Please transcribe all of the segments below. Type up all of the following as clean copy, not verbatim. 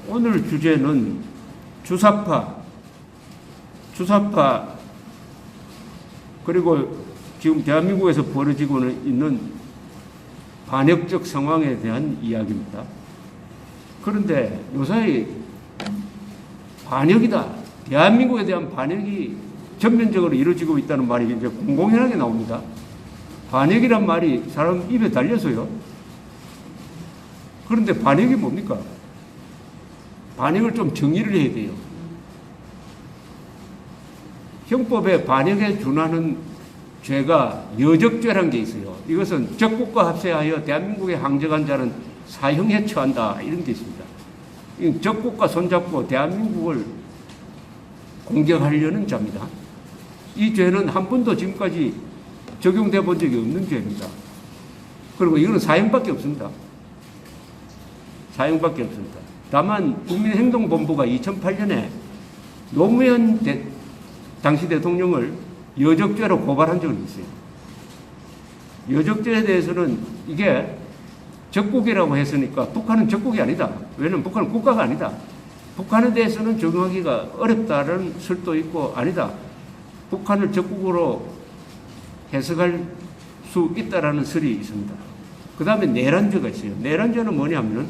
오늘 주제는 주사파, 그리고 지금 대한민국에서 벌어지고 있는 반역적 상황에 대한 이야기입니다. 그런데 요사이 반역이다, 대한민국에 대한 반역이 전면적으로 이루어지고 있다는 말이 이제 공공연하게 나옵니다. 반역이란 말이 사람 입에 달려서요. 그런데 반역이 뭡니까? 반역을 좀 정의를 해야 돼요. 형법에 반역에 준하는 죄가 여적죄라는 게 있어요. 이것은 적국과 합세하여 대한민국에 항적한 자는 사형에 처한다, 이런 게 있습니다. 적국과 손잡고 대한민국을 공격하려는 자입니다. 이 죄는 한 번도 지금까지 적용돼 본 적이 없는 죄입니다. 그리고 이거는 사형밖에 없습니다. 사형밖에 없습니다. 다만 국민행동본부가 2008년에 노무현 당시 대통령을 여적죄로 고발한 적은 있어요. 여적죄에 대해서는 이게 적국이라고 했으니까 북한은 적국이 아니다. 왜냐하면 북한은 국가가 아니다. 북한에 대해서는 적용하기가 어렵다는 설도 있고, 아니다, 북한을 적국으로 해석할 수 있다라는 설이 있습니다. 그 다음에 내란죄가 있어요. 내란죄는 뭐냐면은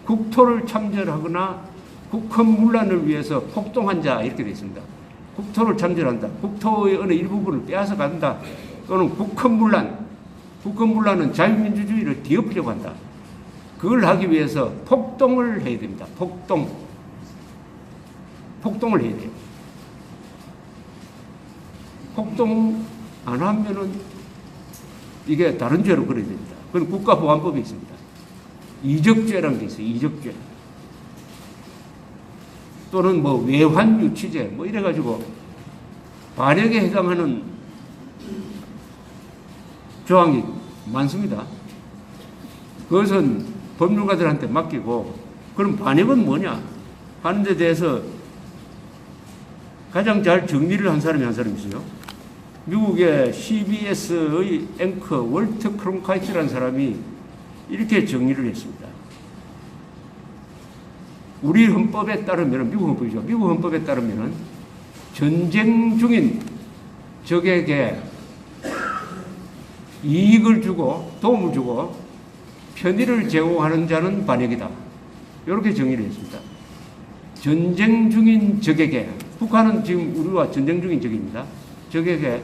국토를 참전하거나 국헌문란을 위해서 폭동한 자, 이렇게 되어 있습니다. 국토를 참전한다, 국토의 어느 일부분을 빼앗아 간다, 또는 국헌문란은 자유민주주의를 뒤엎으려고 한다. 그걸 하기 위해서 폭동을 해야 됩니다. 폭동을 해야 돼요. 폭동 안 하면은 이게 다른 죄로 걸어야 됩니다. 그건 국가보안법이 있습니다. 이적죄라는 게 있어요. 이적죄. 또는 뭐 외환유치죄, 뭐 이래가지고 반역에 해당하는 조항이 많습니다. 그것은 법률가들한테 맡기고, 그럼 반역은 뭐냐 하는 데 대해서 가장 잘 정리를 한 사람이 한 사람 있어요. 미국의 CBS의 앵커 월트 크론카이트라는 사람이 이렇게 정리를 했습니다. 우리 헌법에 따르면, 미국 헌법이죠. 미국 헌법에 따르면 전쟁 중인 적에게 이익을 주고 도움을 주고 편의를 제공하는 자는 반역이다, 이렇게 정의를 했습니다. 전쟁 중인 적에게, 북한은 지금 우리와 전쟁 중인 적입니다. 적에게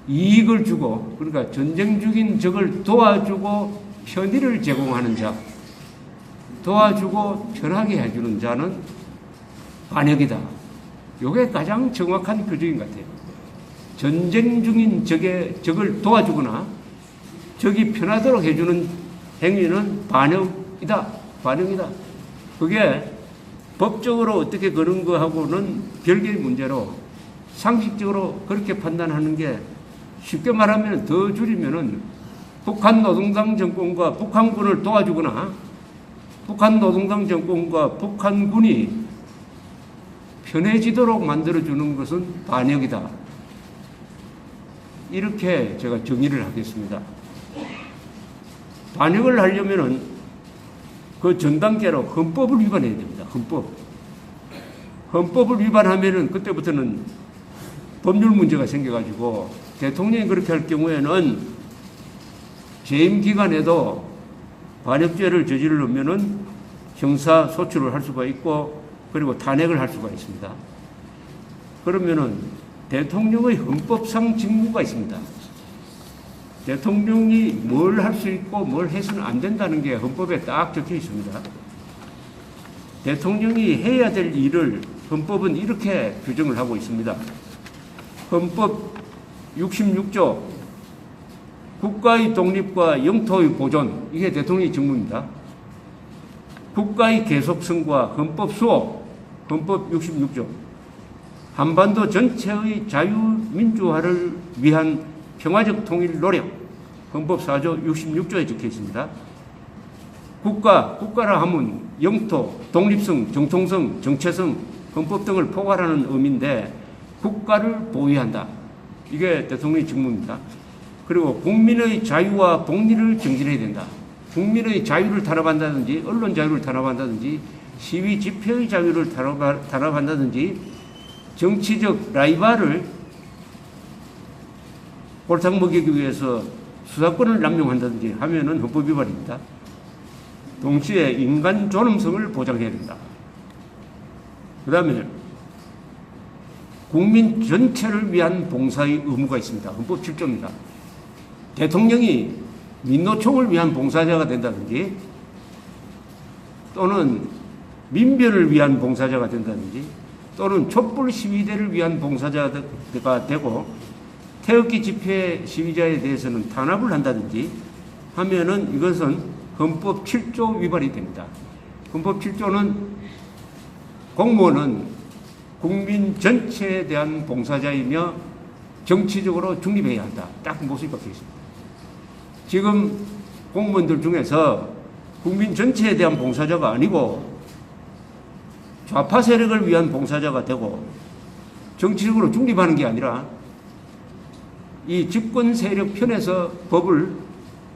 이익을 주고, 그러니까 전쟁 중인 적을 도와주고 편의를 제공하는 자, 도와주고 편하게 해주는 자는 반역이다. 이게 가장 정확한 표적인 것 같아요. 전쟁 중인 적을 도와주거나 적이 편하도록 해주는 행위는 반역이다. 그게 법적으로 어떻게 그런 거하고는 별개의 문제로 상식적으로 그렇게 판단하는 게, 쉽게 말하면 더 줄이면은 북한 노동당 정권과 북한군을 도와주거나 북한 노동당 정권과 북한군이 편해지도록 만들어주는 것은 반역이다. 이렇게 제가 정의를 하겠습니다. 반역을 하려면은 그 전 단계로 헌법을 위반해야 됩니다. 헌법을 위반하면은 그때부터는 법률 문제가 생겨가지고, 대통령이 그렇게 할 경우에는 재임 기간에도 반역죄를 저지르면은 형사 소추를 할 수가 있고, 그리고 탄핵을 할 수가 있습니다. 그러면은 대통령의 헌법상 직무가 있습니다. 대통령이 뭘 할 수 있고 뭘 해서는 안 된다는 게 헌법에 딱 적혀 있습니다. 대통령이 해야 될 일을 헌법은 이렇게 규정을 하고 있습니다. 헌법 66조 국가의 독립과 영토의 보존, 이게 대통령의 직무입니다. 국가의 계속성과 헌법 수호, 헌법 66조. 한반도 전체의 자유민주화를 위한 평화적 통일 노력, 헌법 4조 66조에 적혀 있습니다. 국가라 하면 영토, 독립성, 정통성, 정체성, 헌법 등을 포괄하는 의미인데, 국가를 보위한다. 이게 대통령의 직무입니다. 그리고 국민의 자유와 복리를 정진해야 된다. 국민의 자유를 탄압한다든지 언론 자유를 탄압한다든지 시위 집회의 자유를 탄압한다든지 정치적 라이벌을 골탕 먹이기 위해서 수사권을 남용한다든지 하면은 헌법 위반입니다. 동시에 인간 존엄성을 보장해야 된다. 그 다음에 국민 전체를 위한 봉사의 의무가 있습니다. 헌법 7조입니다. 대통령이 민노총을 위한 봉사자가 된다든지 또는 민변을 위한 봉사자가 된다든지 또는 촛불 시위대를 위한 봉사자가 되고 태극기 집회 시위자에 대해서는 탄압을 한다든지 하면은 이것은 헌법 7조 위반이 됩니다. 헌법 7조는 공무원은 국민 전체에 대한 봉사자이며 정치적으로 중립해야 한다. 딱 모습이 박혀 있습니다. 지금 공무원들 중에서 국민 전체에 대한 봉사자가 아니고 좌파 세력을 위한 봉사자가 되고 정치적으로 중립하는 게 아니라 이 집권 세력 편에서 법을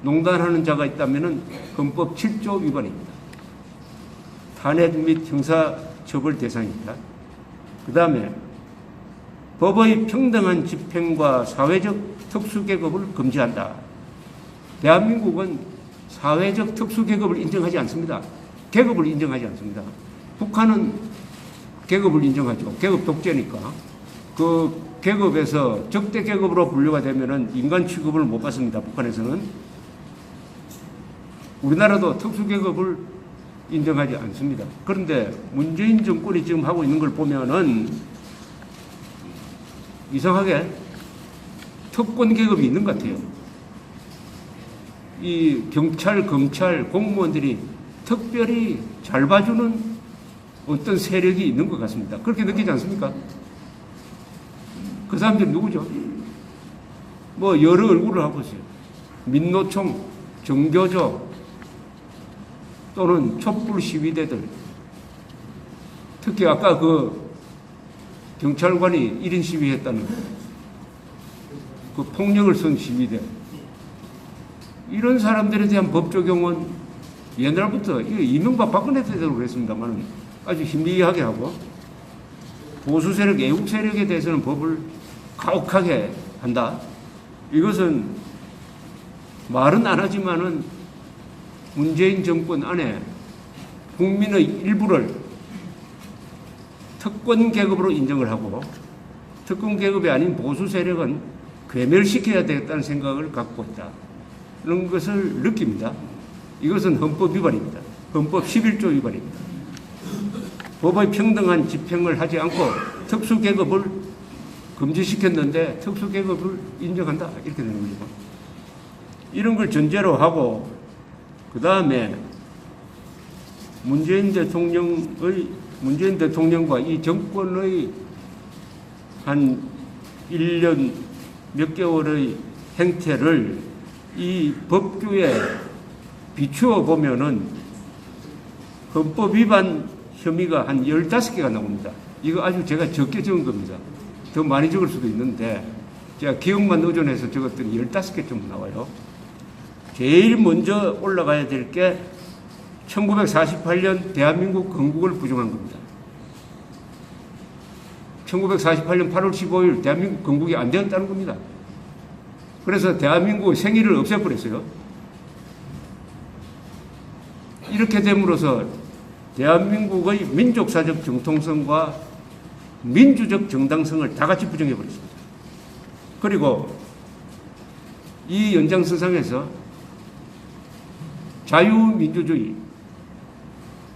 농단하는 자가 있다면 헌법 7조 위반입니다. 탄핵 및 형사처벌 대상입니다. 그 다음에 법의 평등한 집행과 사회적 특수계급을 금지한다. 대한민국은 사회적 특수계급을 인정하지 않습니다. 계급을 인정하지 않습니다. 북한은 계급을 인정하죠. 계급 독재니까. 그 계급에서 적대 계급으로 분류가 되면은 인간 취급을 못 받습니다. 북한에서는. 우리나라도 특수계급을 인정하지 않습니다. 그런데 문재인 정권이 지금 하고 있는 걸 보면은 이상하게 특권 계급이 있는 것 같아요. 이 경찰, 검찰, 공무원들이 특별히 잘 봐주는 어떤 세력이 있는 것 같습니다. 그렇게 느끼지 않습니까? 그 사람들이 누구죠? 뭐 여러 얼굴을 하고 있어요. 민노총, 정교조 또는 촛불 시위대들. 특히 아까 그 경찰관이 1인 시위했다는 그 폭력을 쓴 시위대. 이런 사람들에 대한 법 적용은 옛날부터 이명박 박근혜 때도 그랬습니다만 아주 희미하게 하고 보수 세력, 애국 세력에 대해서는 법을 가혹하게 한다. 이것은 말은 안 하지만은 문재인 정권 안에 국민의 일부를 특권 계급으로 인정을 하고 특권 계급이 아닌 보수 세력은 괴멸시켜야 되겠다는 생각을 갖고 있다. 그런 것을 느낍니다. 이것은 헌법 위반입니다. 헌법 11조 위반입니다. 법의 평등한 집행을 하지 않고 특수계급을 금지시켰는데 특수계급을 인정한다. 이렇게 되는 거죠. 이런 걸 전제로 하고 그 다음에 문재인 대통령과 이 정권의 한 1년 몇 개월의 행태를 이 법규에 비추어 보면은 헌법 위반 혐의가 한 15개가 나옵니다. 이거 아주 제가 적게 적은 겁니다. 더 많이 적을 수도 있는데 제가 기억만 의존해서 적었더니 15개 정도 나와요. 제일 먼저 올라가야 될 게 1948년 대한민국 건국을 부정한 겁니다. 1948년 8월 15일 대한민국 건국이 안 되었다는 겁니다. 그래서 대한민국의 생일을 없애버렸어요. 이렇게 됨으로써 대한민국의 민족사적 정통성과 민주적 정당성을 다 같이 부정해버렸습니다. 그리고 이 연장선상에서 자유민주주의,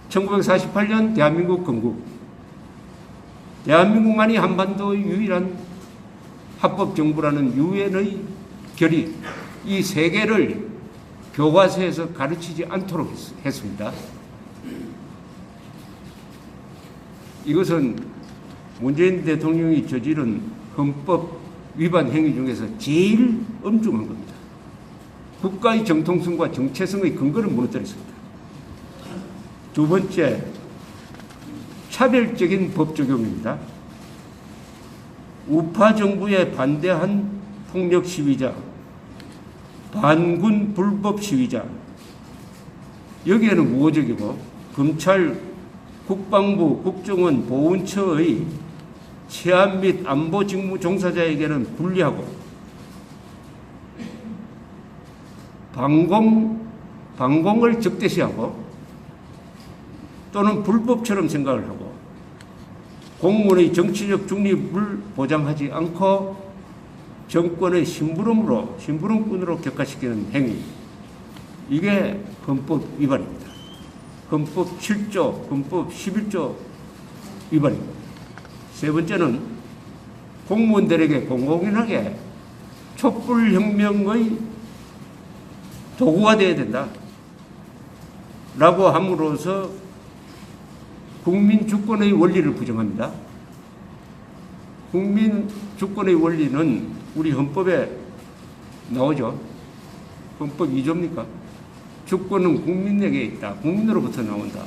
1948년 대한민국 건국, 대한민국만이 한반도의 유일한 합법정부라는 유엔의 결의, 이 세 개를 교과서에서 가르치지 않도록 했습니다. 이것은 문재인 대통령이 저지른 헌법 위반 행위 중에서 제일 엄중한 겁니다. 국가의 정통성과 정체성의 근거를 무너뜨렸습니다. 두 번째, 차별적인 법 적용입니다. 우파 정부에 반대한 폭력 시위자, 반군 불법 시위자, 여기에는 우호적이고 검찰, 국방부, 국정원, 보훈처의 치안 및 안보 직무 종사자에게는 불리하고 방공을 적대시하고 또는 불법처럼 생각을 하고 공무원의 정치적 중립을 보장하지 않고 정권의 심부름꾼으로 격화시키는 행위, 이게 헌법 위반입니다. 헌법 7조, 헌법 11조 위반입니다. 세 번째는 공무원들에게 공공연하게 촛불혁명의 도구가 되어야 된다 라고 함으로써 국민 주권의 원리를 부정합니다. 국민 주권의 원리는 우리 헌법에 나오죠. 헌법 2조입니까? 주권은 국민에게 있다. 국민으로부터 나온다.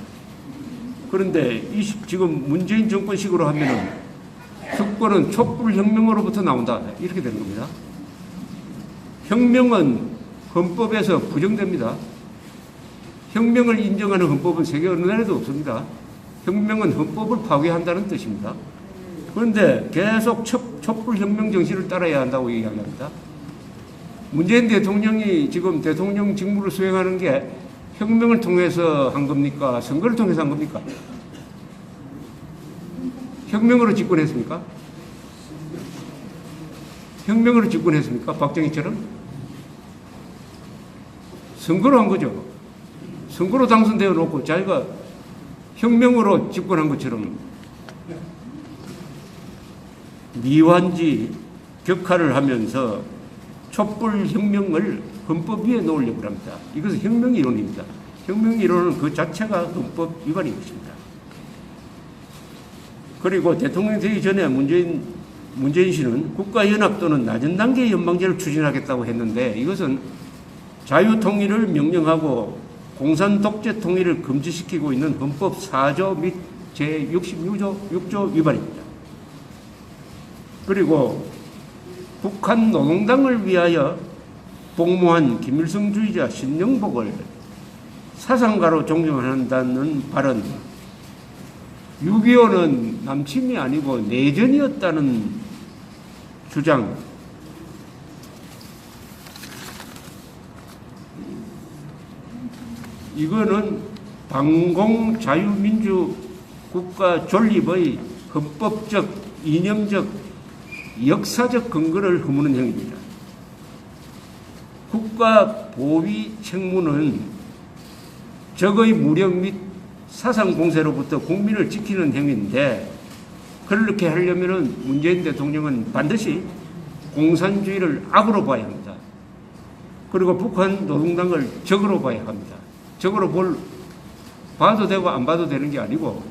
그런데 지금 문재인 정권식으로 하면은 주권은 촛불혁명으로부터 나온다. 이렇게 되는 겁니다. 혁명은 헌법에서 부정됩니다. 혁명을 인정하는 헌법은 세계 어느 나라에도 없습니다. 혁명은 헌법을 파괴한다는 뜻입니다. 그런데 계속 촛불혁명 정신을 따라야 한다고 이야기합니다. 문재인 대통령이 지금 대통령 직무를 수행하는 게 혁명을 통해서 한 겁니까? 선거를 통해서 한 겁니까? 혁명으로 집권했습니까? 혁명으로 집권했습니까? 박정희처럼? 선거로 한 거죠. 선거로 당선되어 놓고 자기가 혁명으로 집권한 것처럼 미완지 격하를 하면서 촛불혁명을 헌법 위에 놓으려고 합니다. 이것은 혁명 이론입니다. 혁명 이론은 그 자체가 헌법 위반인 것입니다. 그리고 대통령이 되기 전에 문재인 씨는 국가연합 또는 낮은 단계의 연방제를 추진하겠다고 했는데 이것은 자유통일을 명령하고 공산 독재 통일을 금지시키고 있는 헌법 4조 및 제66조 위반입니다. 그리고 북한 노동당을 위하여 복무한 김일성주의자 신영복을 사상가로 존경한다는 발언, 6.25는 남침이 아니고 내전이었다는 주장, 이거는 방공자유민주 국가 존립의 헌법적, 이념적, 역사적 근거를 허무는 행위입니다. 국가 보위 책무는 적의 무력 및 사상 공세로부터 국민을 지키는 행위인데 그렇게 하려면 문재인 대통령은 반드시 공산주의를 악으로 봐야 합니다. 그리고 북한 노동당을 적으로 봐야 합니다. 적으로 봐도 되고 안 봐도 되는 게 아니고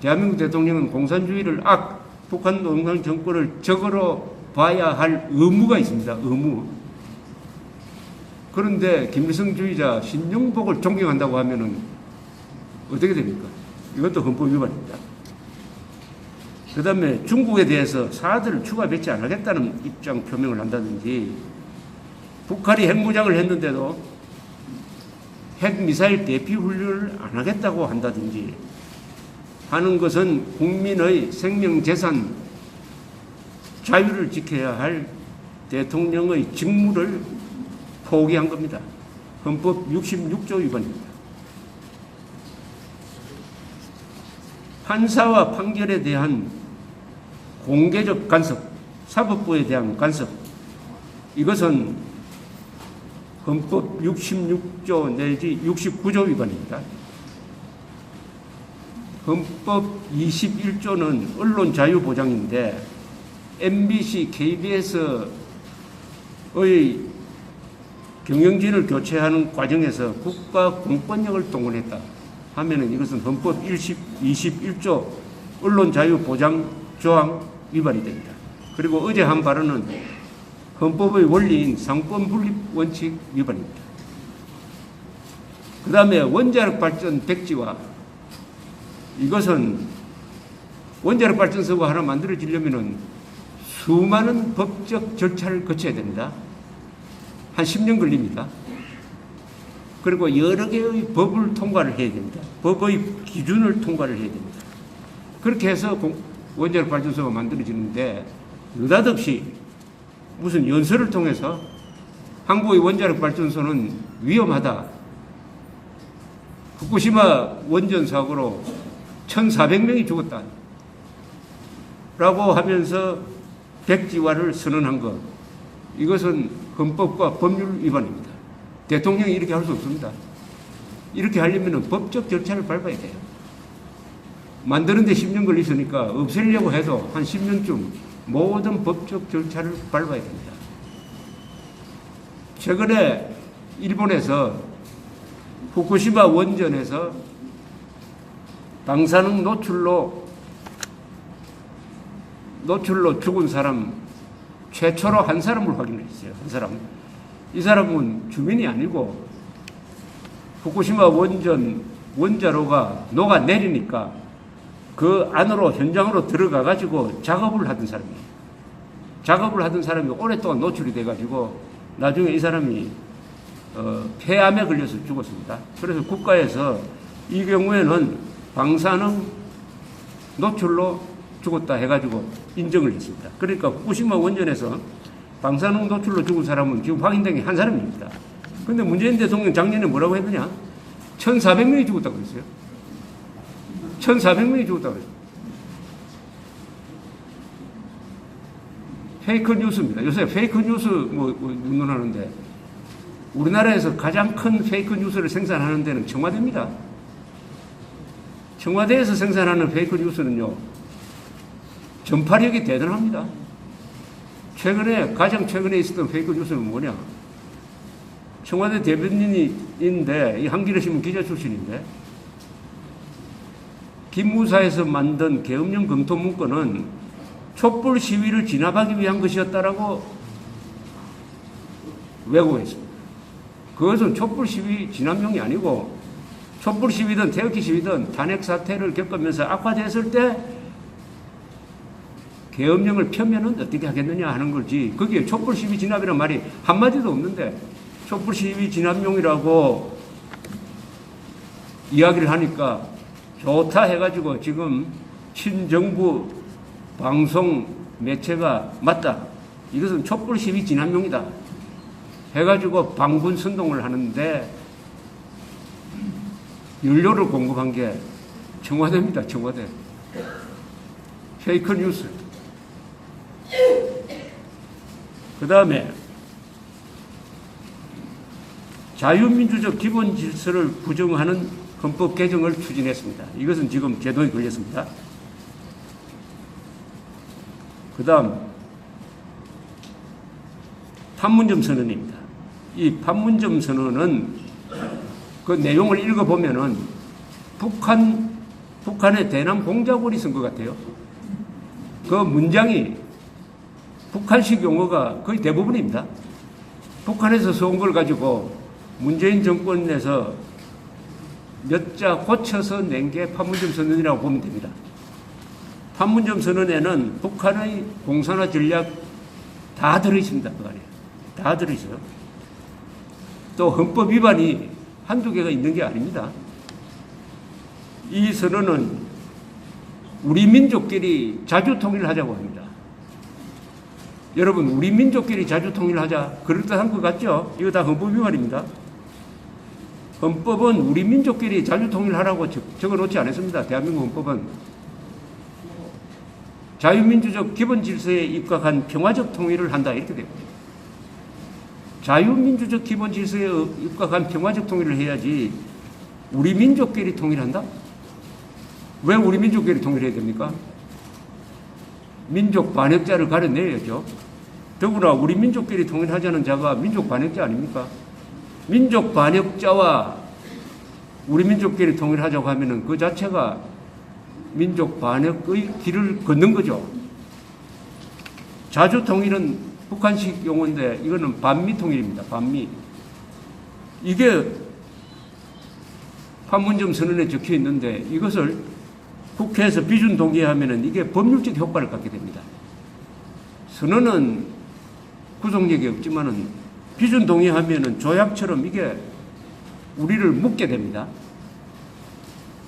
대한민국 대통령은 공산주의를 악, 북한 노동당 정권을 적으로 봐야 할 의무가 있습니다. 의무. 그런데 김일성주의자 신영복을 존경한다고 하면은 어떻게 됩니까? 이것도 헌법 위반입니다. 그 다음에 중국에 대해서 사드를 추가 배치 안 하겠다는 입장 표명을 한다든지 북한이 핵무장을 했는데도 핵미사일 대피 훈련을 안 하겠다고 한다든지 하는 것은 국민의 생명, 재산, 자유를 지켜야 할 대통령의 직무를 포기한 겁니다. 헌법 66조 위반입니다. 판사와 판결에 대한 공개적 간섭, 사법부에 대한 간섭, 이것은 헌법 66조 내지 69조 위반입니다. 헌법 21조는 언론 자유 보장인데 MBC, KBS의 경영진을 교체하는 과정에서 국가 공권력을 동원했다 하면은 이것은 헌법 21조 언론 자유 보장 조항 위반이 됩니다. 그리고 어제 한 발언은 헌법의 원리인 상권 분립 원칙 위반입니다. 그 다음에 원자력 발전 백지화, 이것은 원자력 발전소가 하나 만들어지려면 수많은 법적 절차를 거쳐야 됩니다. 한 10년 걸립니다. 그리고 여러 개의 법을 통과를 해야 됩니다. 법의 기준을 통과를 해야 됩니다. 그렇게 해서 원자력 발전소가 만들어지는데 느닷없이 무슨 연설을 통해서 한국의 원자력 발전소는 위험하다. 후쿠시마 원전 사고로 1,400명이 죽었다. 라고 하면서 백지화를 선언한 것. 이것은 헌법과 법률 위반입니다. 대통령이 이렇게 할 수 없습니다. 이렇게 하려면 법적 절차를 밟아야 돼요. 만드는데 10년 걸리으니까 없애려고 해도 한 10년쯤 모든 법적 절차를 밟아야 됩니다. 최근에 일본에서 후쿠시마 원전에서 방사능 노출로 죽은 사람 최초로 한 사람을 확인했어요. 한 사람. 이 사람은 주민이 아니고 후쿠시마 원전 원자로가 녹아내리니까 그 안으로 현장으로 들어가 가지고 작업을 하던 사람이에요. 작업을 하던 사람이 오랫동안 노출이 돼 가지고 나중에 이 사람이 폐암에 걸려서 죽었습니다. 그래서 국가에서 이 경우에는 방사능 노출로 죽었다 해가지고 인정을 했습니다. 그러니까 후쿠시마 원전에서 방사능 노출로 죽은 사람은 지금 확인된 게 한 사람입니다. 그런데 문재인 대통령 작년에 뭐라고 했느냐? 1,400명이 죽었다고 그랬어요. 1,400명이 죽었다고 그랬어요. 페이크 뉴스입니다. 요새 페이크 뉴스 운운하는데 우리나라에서 가장 큰 페이크 뉴스를 생산하는 데는 청와대입니다. 청와대에서 생산하는 페이크 뉴스는요, 전파력이 대단합니다. 가장 최근에 있었던 페이크 뉴스는 뭐냐? 청와대 대변인인데, 이 한겨레 신문 기자 출신인데, 기무사에서 만든 계엄령 검토 문건은 촛불 시위를 진압하기 위한 것이었다라고 왜곡했습니다. 그것은 촛불 시위 진압용이 아니고, 촛불 시위든 태극기 시위든 탄핵 사태를 겪으면서 악화됐을 때 계엄령을 펴면은 어떻게 하겠느냐 하는 거지. 거기에 촛불 시위 진압이라는 말이 한마디도 없는데 촛불 시위 진압용이라고 이야기를 하니까 좋다 해가지고 지금 친정부 방송 매체가 맞다. 이것은 촛불 시위 진압용이다. 해가지고 방분 선동을 하는데 연료를 공급한 게 청와대입니다. 청와대. 페이크 뉴스. 그 다음에 자유민주적 기본 질서를 부정하는 헌법 개정을 추진했습니다. 이것은 지금 제도에 걸렸습니다. 그 다음 판문점 선언입니다. 이 판문점 선언은 그 내용을 읽어보면은 북한의 대남 공작원이 쓴 것 같아요. 그 문장이 북한식 용어가 거의 대부분입니다. 북한에서 써온 걸 가지고 문재인 정권에서 몇 자 고쳐서 낸 게 판문점 선언이라고 보면 됩니다. 판문점 선언에는 북한의 공산화 전략 다 들어있습니다. 그 안에. 다 들어있어요. 또 헌법 위반이 한두 개가 있는 게 아닙니다. 이 선언은 우리 민족끼리 자주 통일하자고 합니다. 여러분, 우리 민족끼리 자주 통일하자. 그럴듯한 것 같죠? 이거 다 헌법 위반입니다. 헌법은 우리 민족끼리 자주 통일하라고 적어놓지 않았습니다. 대한민국 헌법은. 자유민주적 기본 질서에 입각한 평화적 통일을 한다. 이렇게 돼요. 자유민주적 기본 질서에 입각한 평화적 통일을 해야지 우리 민족끼리 통일한다? 왜 우리 민족끼리 통일해야 됩니까? 민족 반역자를 가려내야죠. 더구나 우리 민족끼리 통일하자는 자가 민족 반역자 아닙니까? 민족 반역자와 우리 민족끼리 통일하자고 하면은 그 자체가 민족 반역의 길을 걷는 거죠. 자주 통일은 북한식 용어인데 이거는 반미 통일입니다. 반미. 이게 판문점 선언에 적혀 있는데 이것을 국회에서 비준 동의하면은 이게 법률적 효과를 갖게 됩니다. 선언은 구속력이 없지만은 비준 동의하면은 조약처럼 이게 우리를 묶게 됩니다.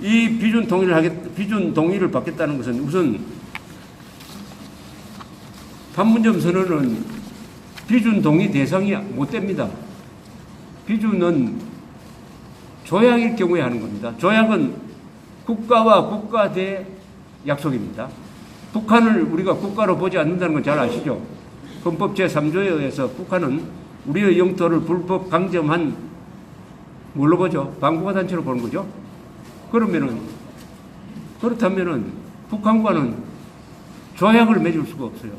이 비준 동의를 받겠다는 것은 우선 판문점 선언은 비준 동의 대상이 못 됩니다. 비준은 조약일 경우에 하는 겁니다. 조약은 국가와 국가 대 약속입니다. 북한을 우리가 국가로 보지 않는다는 건 잘 아시죠? 헌법 제3조에 의해서 북한은 우리의 영토를 불법 강점한 뭘로 보죠? 반국가 단체로 보는 거죠. 그렇다면은 북한과는 조약을 맺을 수가 없어요.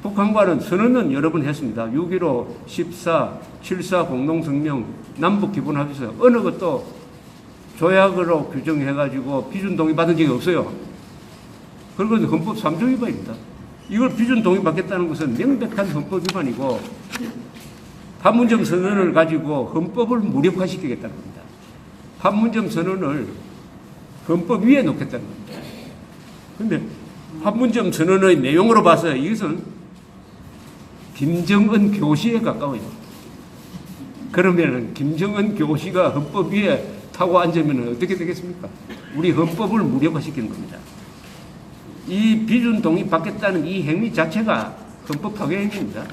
북한과는 선언은 여러 번 했습니다. 6.15, 14, 7.4 공동성명, 남북기본합의서 어느 것도 조약으로 규정해가지고 비준 동의 받은 적이 없어요. 그건 헌법 3조 위반입니다. 이걸 비준 동의 받겠다는 것은 명백한 헌법 위반이고 판문점 선언을 가지고 헌법을 무력화시키겠다는 겁니다. 판문점 선언을 헌법 위에 놓겠다는 겁니다. 그런데 판문점 선언의 내용으로 봐서 이것은 김정은 교시에 가까워요. 그러면은 김정은 교시가 헌법 위에 타고 앉으면 어떻게 되겠습니까? 우리 헌법을 무력화시키는 겁니다. 이 비준 동의 받겠다는 이 행위 자체가 헌법 파괴 행위입니다.